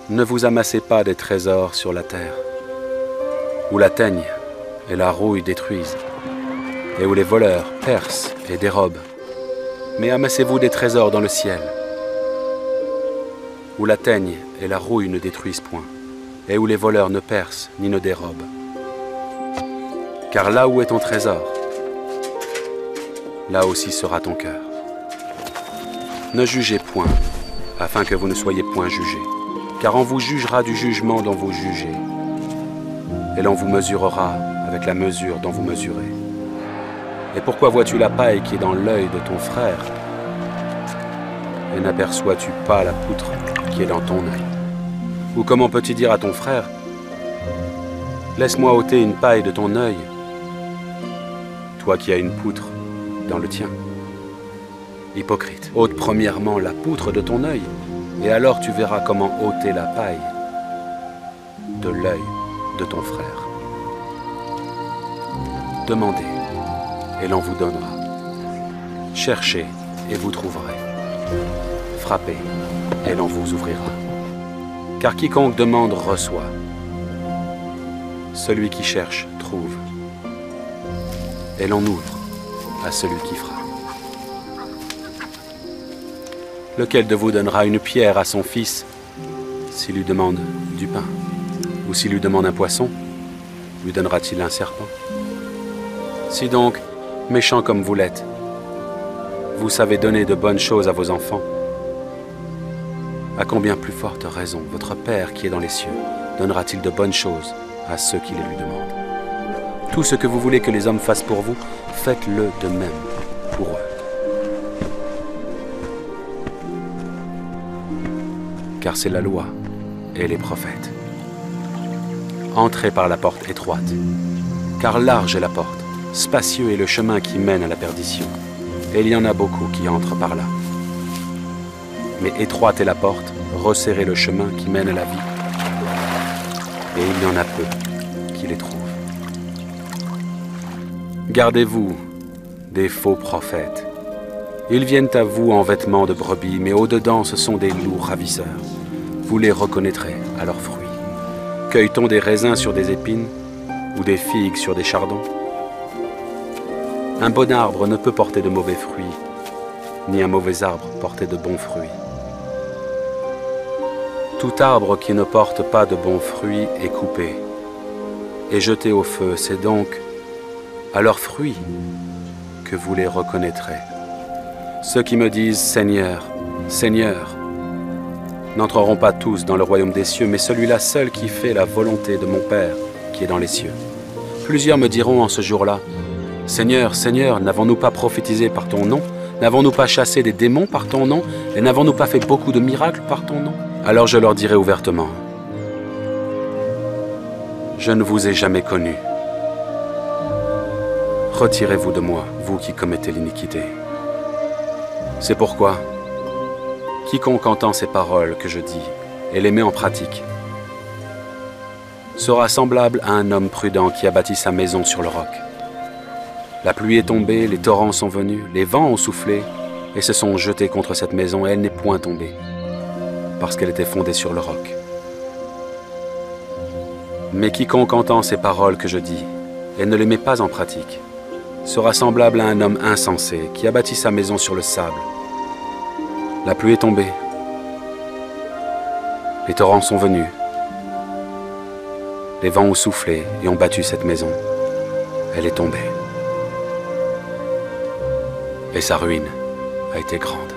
Ne vous amassez pas des trésors sur la terre, où la teigne et la rouille détruisent, et où les voleurs percent et dérobent. Mais amassez-vous des trésors dans le ciel, où la teigne et la rouille ne détruisent point, et où les voleurs ne percent ni ne dérobent. Car là où est ton trésor, là aussi sera ton cœur. Ne jugez point, afin que vous ne soyez point jugés, car on vous jugera du jugement dont vous jugez, et l'on vous mesurera avec la mesure dont vous mesurez. Et pourquoi vois-tu la paille qui est dans l'œil de ton frère, et n'aperçois-tu pas la poutre qui est dans ton œil? Ou comment peux-tu dire à ton frère, laisse-moi ôter une paille de ton œil, toi qui as une poutre dans le tien? Hypocrite, ôte premièrement la poutre de ton œil, et alors tu verras comment ôter la paille de l'œil de ton frère. Demandez, et l'on vous donnera. Cherchez, et vous trouverez. Frappez, et l'on vous ouvrira. Car quiconque demande reçoit. Celui qui cherche trouve. Et l'on ouvre à celui qui frappe. Lequel de vous donnera une pierre à son fils s'il lui demande du pain? Ou s'il lui demande un poisson, lui donnera-t-il un serpent? Si donc, méchants comme vous l'êtes, vous savez donner de bonnes choses à vos enfants, à combien plus forte raison votre Père qui est dans les cieux donnera-t-il de bonnes choses à ceux qui les lui demandent? Tout ce que vous voulez que les hommes fassent pour vous, faites-le de même pour eux. Car c'est la loi et les prophètes. Entrez par la porte étroite, car large est la porte, spacieux est le chemin qui mène à la perdition, et il y en a beaucoup qui entrent par là. Mais étroite est la porte, resserré le chemin qui mène à la vie, et il y en a peu qui les trouvent. Gardez-vous des faux prophètes. Ils viennent à vous en vêtements de brebis, mais au-dedans ce sont des loups ravisseurs. Vous les reconnaîtrez à leurs fruits. Cueille-t-on des raisins sur des épines ou des figues sur des chardons? Un bon arbre ne peut porter de mauvais fruits, ni un mauvais arbre porter de bons fruits. Tout arbre qui ne porte pas de bons fruits est coupé et jeté au feu. C'est donc à leurs fruits que vous les reconnaîtrez. Ceux qui me disent « Seigneur, Seigneur » n'entreront pas tous dans le royaume des cieux, mais celui-là seul qui fait la volonté de mon Père qui est dans les cieux. Plusieurs me diront en ce jour-là, « Seigneur, Seigneur, n'avons-nous pas prophétisé par ton nom? N'avons-nous pas chassé des démons par ton nom? Et n'avons-nous pas fait beaucoup de miracles par ton nom ?» Alors je leur dirai ouvertement, « Je ne vous ai jamais connus. Retirez-vous de moi, vous qui commettez l'iniquité. » C'est pourquoi, quiconque entend ces paroles que je dis et les met en pratique sera semblable à un homme prudent qui a bâti sa maison sur le roc. La pluie est tombée, les torrents sont venus, les vents ont soufflé et se sont jetés contre cette maison et elle n'est point tombée, parce qu'elle était fondée sur le roc. Mais quiconque entend ces paroles que je dis et ne les met pas en pratique sera semblable à un homme insensé qui a bâti sa maison sur le sable. La pluie est tombée, les torrents sont venus, les vents ont soufflé et ont battu cette maison. Elle est tombée. Et sa ruine a été grande.